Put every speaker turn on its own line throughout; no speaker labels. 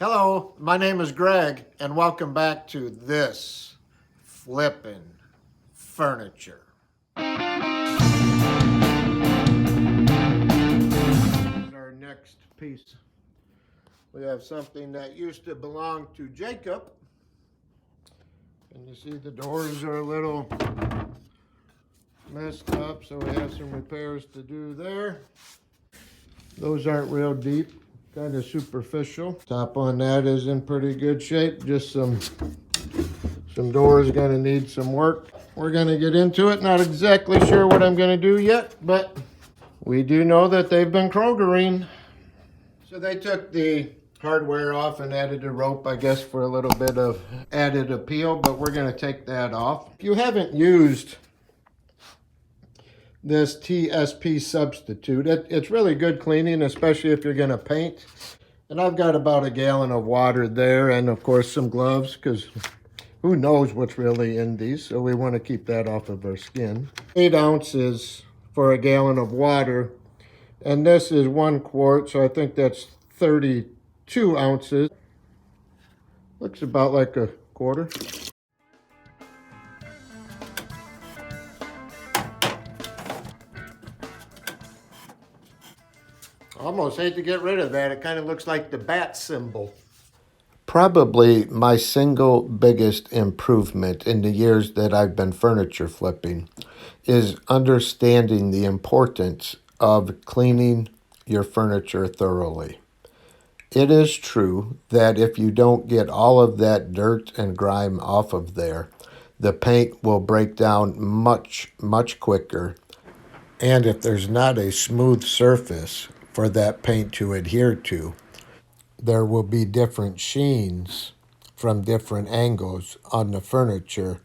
Hello, my name is Greg, and welcome back to this flippin' furniture. Our next piece. We have something that used to belong to Jacob. And you see the doors are a little messed up, so we have some repairs to do there. Those aren't real deep, kind of superficial. Top on that is in pretty good shape. Just some doors gonna need some work. We're gonna get into it. Not exactly sure what I'm gonna do yet, but we do know that they've been Krogering. So they took the hardware off and added a rope, I guess, for a little bit of added appeal, but we're gonna take that off. If you haven't used this TSP substitute, it's really good cleaning, especially if you're gonna paint. And I've got about a gallon of water there, and of course some gloves, because who knows what's really in these, so we want to keep that off of our skin. 8 ounces for a gallon of water, and this is 1 quart, so I think that's 32 ounces. Looks about like a quarter. Almost hate to get rid of that. It kind of looks like the bat symbol. Probably my single biggest improvement in the years that I've been furniture flipping is understanding the importance of cleaning your furniture thoroughly. It is true that if you don't get all of that dirt and grime off of there, the paint will break down much, much quicker. And if there's not a smooth surface for that paint to adhere to, there will be different sheens from different angles on the furniture,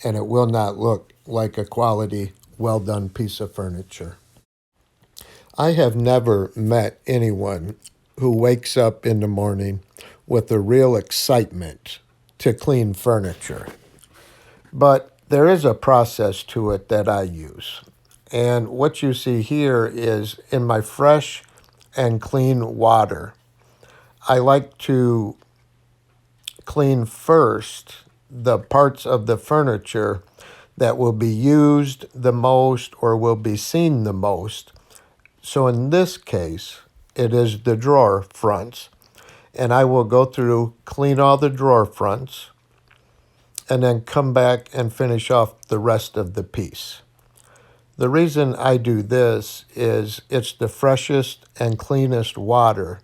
and it will not look like a quality, well-done piece of furniture. I have never met anyone who wakes up in the morning with a real excitement to clean furniture. But there is a process to it that I use. And what you see here is in my fresh and clean water, I like to clean first the parts of the furniture that will be used the most or will be seen the most. So in this case, it is the drawer fronts. And I will go through, clean all the drawer fronts, and then come back and finish off the rest of the piece. The reason I do this is it's the freshest and cleanest water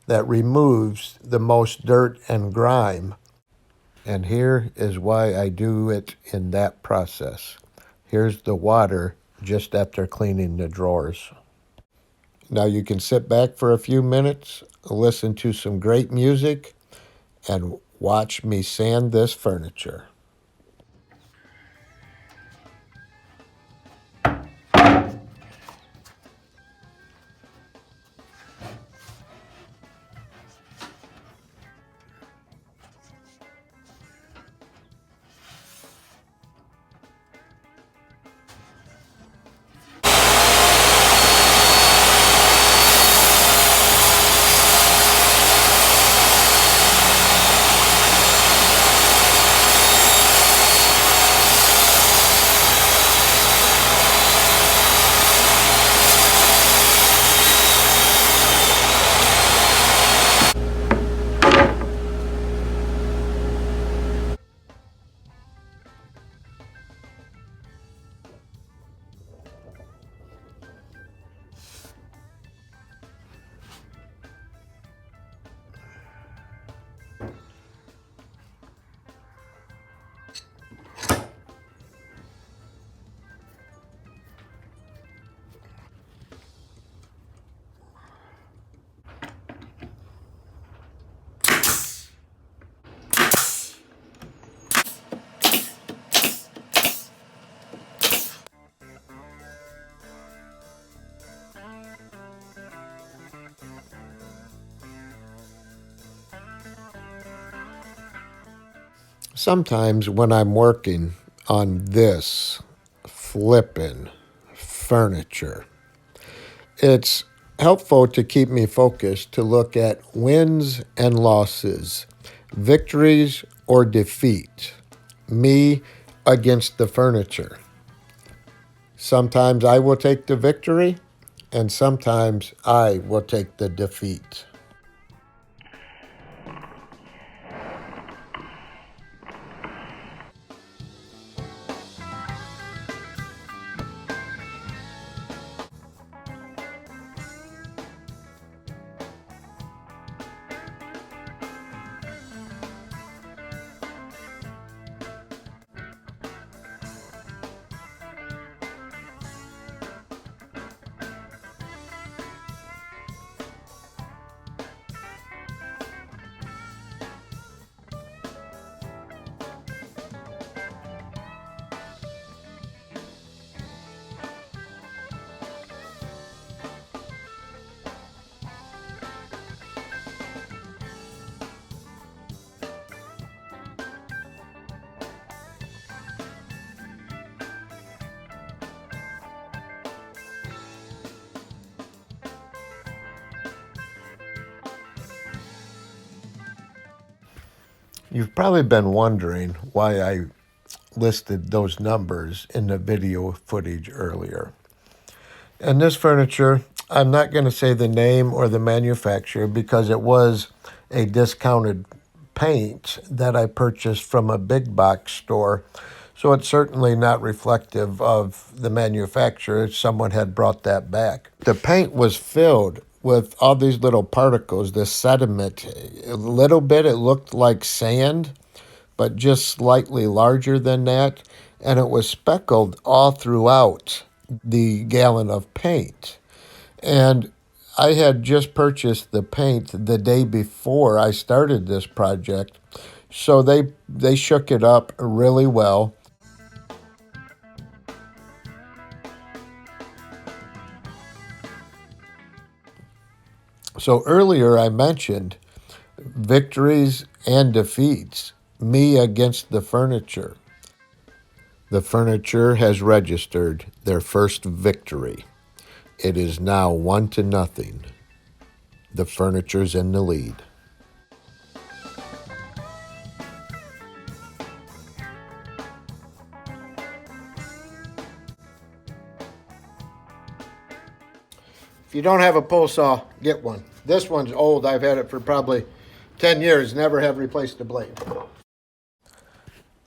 that removes the most dirt and grime. And here is why I do it in that process. Here's the water just after cleaning the drawers. Now you can sit back for a few minutes, listen to some great music, and watch me sand this furniture. Sometimes when I'm working on this flippin' furniture, it's helpful to keep me focused to look at wins and losses, victories or defeat, me against the furniture. Sometimes I will take the victory, and sometimes I will take the defeat. You've probably been wondering why I listed those numbers in the video footage earlier. And this furniture, I'm not going to say the name or the manufacturer because it was a discounted paint that I purchased from a big box store. So it's certainly not reflective of the manufacturer. Someone had brought that back. The paint was filled with all these little particles, this sediment. A little bit, it looked like sand, but just slightly larger than that. And it was speckled all throughout the gallon of paint. And I had just purchased the paint the day before I started this project. So they shook it up really well. So earlier I mentioned victories and defeats, me against the furniture. The furniture has registered their first victory. It is now 1-0. The furniture's in the lead. If you don't have a pull saw, get one. This one's old. I've had it for probably 10 years. Never have replaced the blade.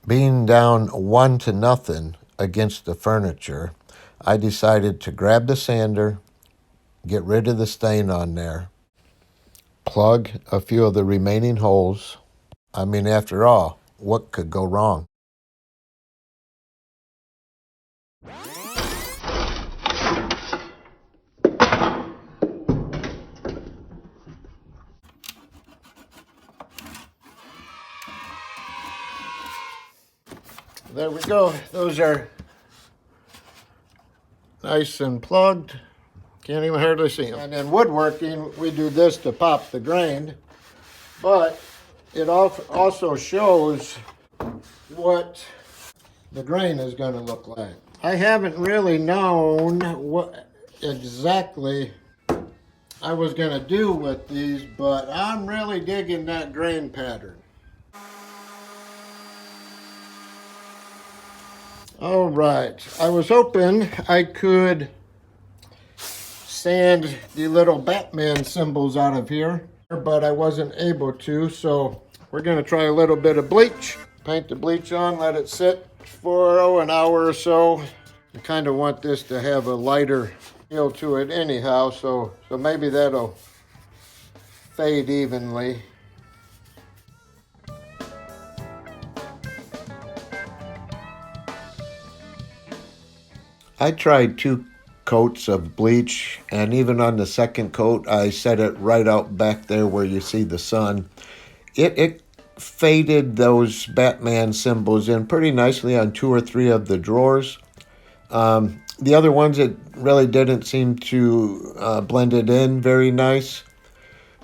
Being down 1-0 against the furniture, I decided to grab the sander, get rid of the stain on there, plug a few of the remaining holes. I mean, after all, what could go wrong? There we go. Those are nice and plugged. Can't even hardly see them. And in woodworking, we do this to pop the grain, but it also shows what the grain is going to look like. I haven't really known what exactly I was going to do with these, but I'm really digging that grain pattern. All right, I was hoping I could sand the little Batman symbols out of here, but I wasn't able to, so we're gonna try a little bit of bleach. Paint the bleach on, let it sit for an hour or so. I kind of want this to have a lighter feel to it anyhow, so maybe that'll fade evenly. I tried 2 coats of bleach, and even on the second coat, I set it right out back there where you see the sun. It faded those Batman symbols in pretty nicely on 2 or 3 of the drawers. The other ones, it really didn't seem to blend it in very nice.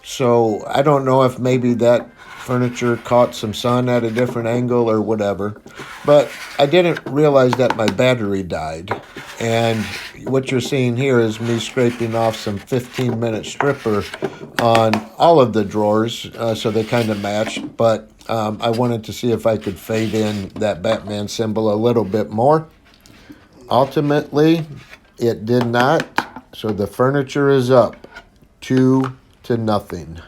So I don't know if maybe that furniture caught some sun at a different angle or whatever. But I didn't realize that my battery died. And what you're seeing here is me scraping off some 15-minute stripper on all of the drawers so they kind of match. But I wanted to see if I could fade in that Batman symbol a little bit more. Ultimately, it did not. So the furniture is up 2-0.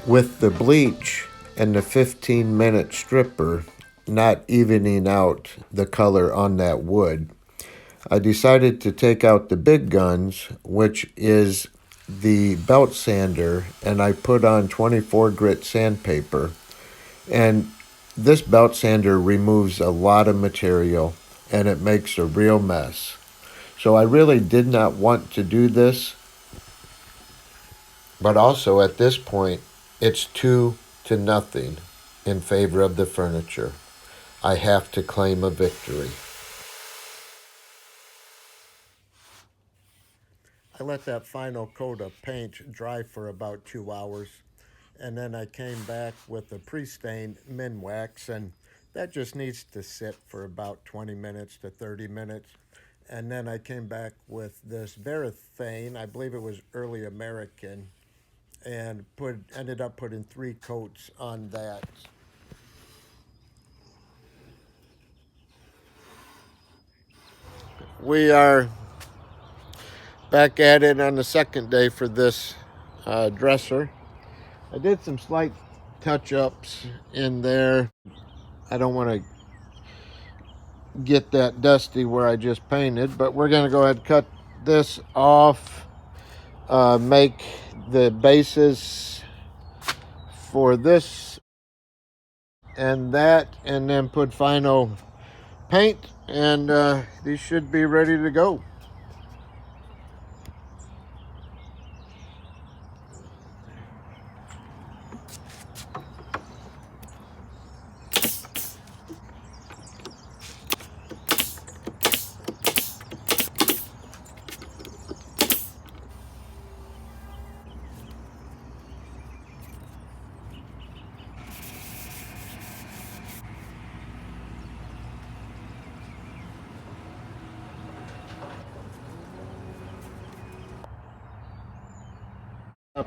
With the bleach and the 15-minute stripper not evening out the color on that wood, I decided to take out the big guns, which is the belt sander, and I put on 24 grit sandpaper. And this belt sander removes a lot of material and it makes a real mess. So I really did not want to do this, but also at this point, it's 2-0 in favor of the furniture. I have to claim a victory. I let that final coat of paint dry for about 2 hours, and then I came back with the pre-stained Minwax, and that just needs to sit for about 20 minutes to 30 minutes. And then I came back with this Varathane, I believe it was early American, and ended up putting 3 coats on that. We are back at it on the second day for this dresser. I did some slight touch-ups in there. I don't want to get that dusty where I just painted, but we're going to go ahead and cut this off, make the bases for this and that, and then put final paint, and these should be ready to go.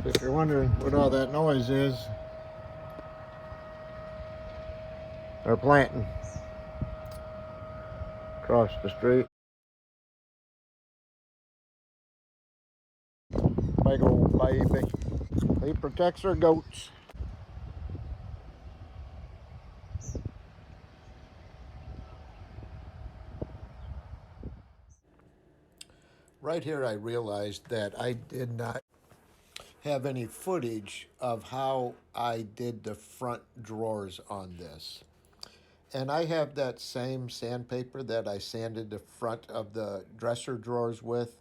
If you're wondering what all that noise is, they're planting across the street. Big old baby. He protects our goats. Right here I realized that I did not have any footage of how I did the front drawers on this. And I have that same sandpaper that I sanded the front of the dresser drawers with.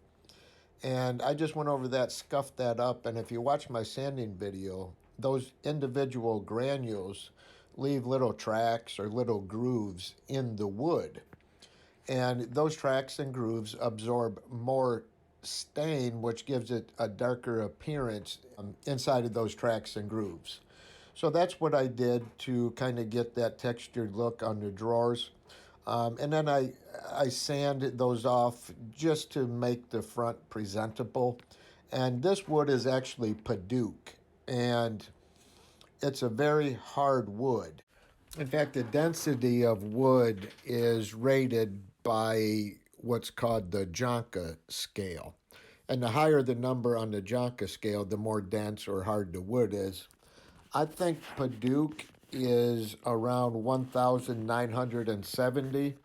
And I just went over that, scuffed that up. And if you watch my sanding video, those individual granules leave little tracks or little grooves in the wood. And those tracks and grooves absorb more stain, which gives it a darker appearance inside of those tracks and grooves. So that's what I did to kind of get that textured look on the drawers. And then I sanded those off just to make the front presentable. And this wood is actually Padauk, and it's a very hard wood. In fact, the density of wood is rated by what's called the Jonka scale. And the higher the number on the Jonka scale, the more dense or hard the wood is. I think Padauk is around 1,970.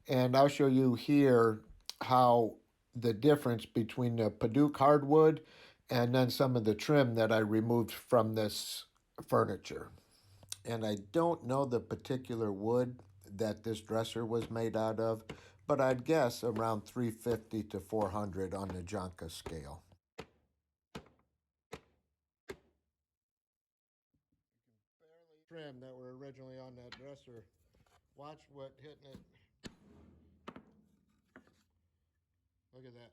And I'll show you here how the difference between the Padauk hardwood and then some of the trim that I removed from this furniture. And I don't know the particular wood that this dresser was made out of, but I'd guess around 350 to 400 on the Jonka scale. Trim that were originally on that dresser. Watch what hitting it. Look at that.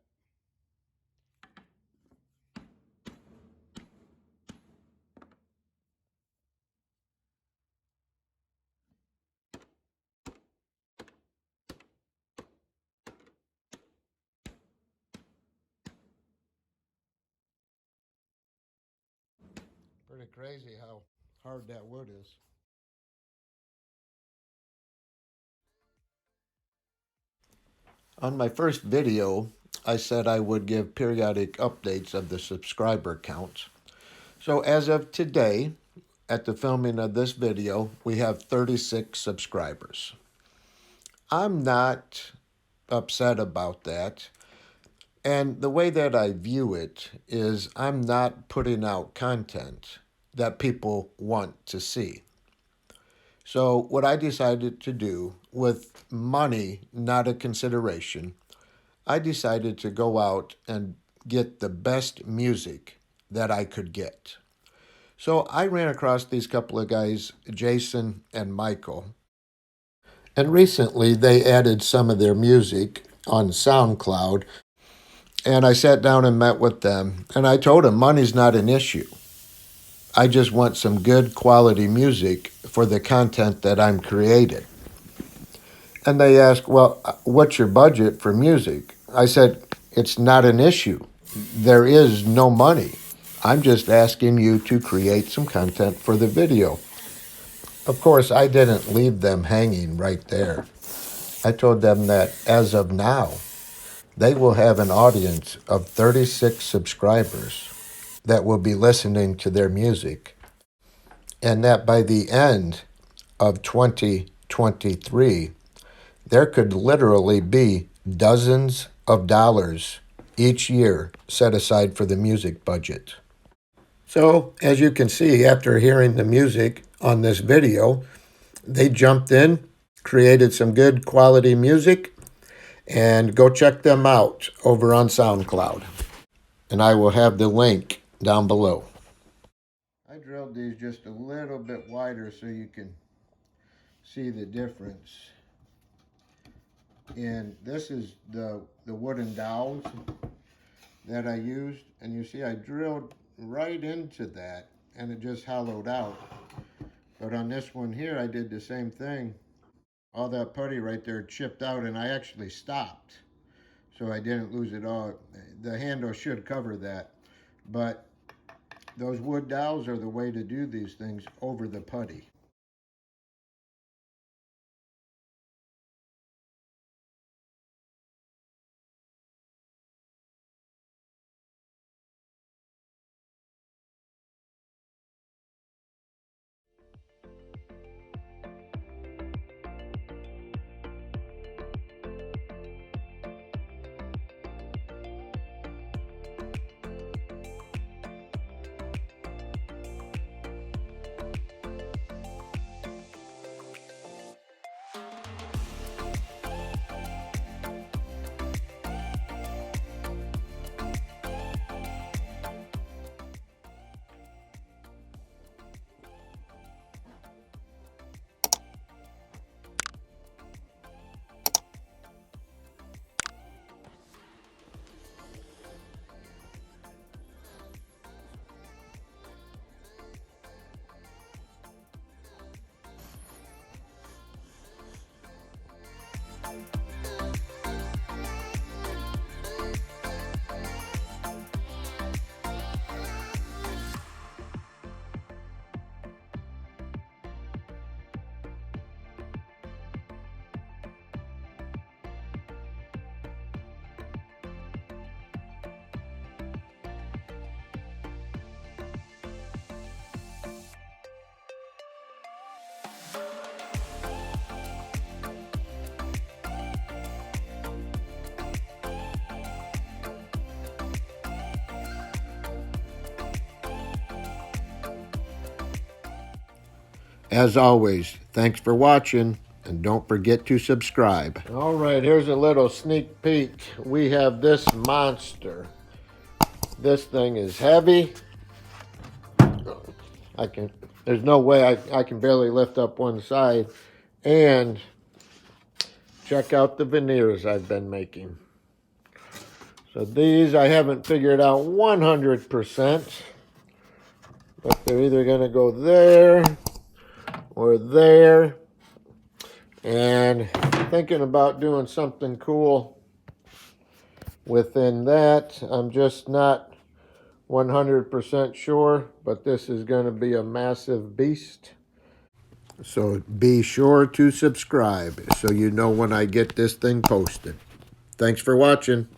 Pretty crazy how hard that wood is. On my first video, I said I would give periodic updates of the subscriber count. So as of today, at the filming of this video, we have 36 subscribers. I'm not upset about that. And the way that I view it is I'm not putting out content that people want to see. So what I decided to do, with money not a consideration, I decided to go out and get the best music that I could get. So I ran across these couple of guys, Jason and Michael, and recently they added some of their music on SoundCloud, and I sat down and met with them, and I told them money's not an issue. I just want some good quality music for the content that I'm creating. And they asked, well, what's your budget for music? I said, it's not an issue. There is no money. I'm just asking you to create some content for the video. Of course, I didn't leave them hanging right there. I told them that as of now, they will have an audience of 36 subscribers that will be listening to their music, and that by the end of 2023, there could literally be dozens of dollars each year set aside for the music budget. So, as you can see, after hearing the music on this video, they jumped in, created some good quality music, and go check them out over on SoundCloud. And I will have the link down below. I drilled these just a little bit wider so you can see the difference. And this is the wooden dowels that I used, and you see I drilled right into that and it just hollowed out. But on this one here I did the same thing. All that putty right there chipped out, and I actually stopped, so I didn't lose it all. The handle should cover that, but those wood dowels are the way to do these things over the putty. As always, thanks for watching, and don't forget to subscribe. All right, here's a little sneak peek. We have this monster. This thing is heavy. There's no way I can barely lift up one side. And check out the veneers I've been making. So these I haven't figured out 100%, but they're either going to go there or there. And thinking about doing something cool within that. I'm just not 100% sure, but this is going to be a massive beast. So be sure to subscribe so you know when I get this thing posted. Thanks for watching.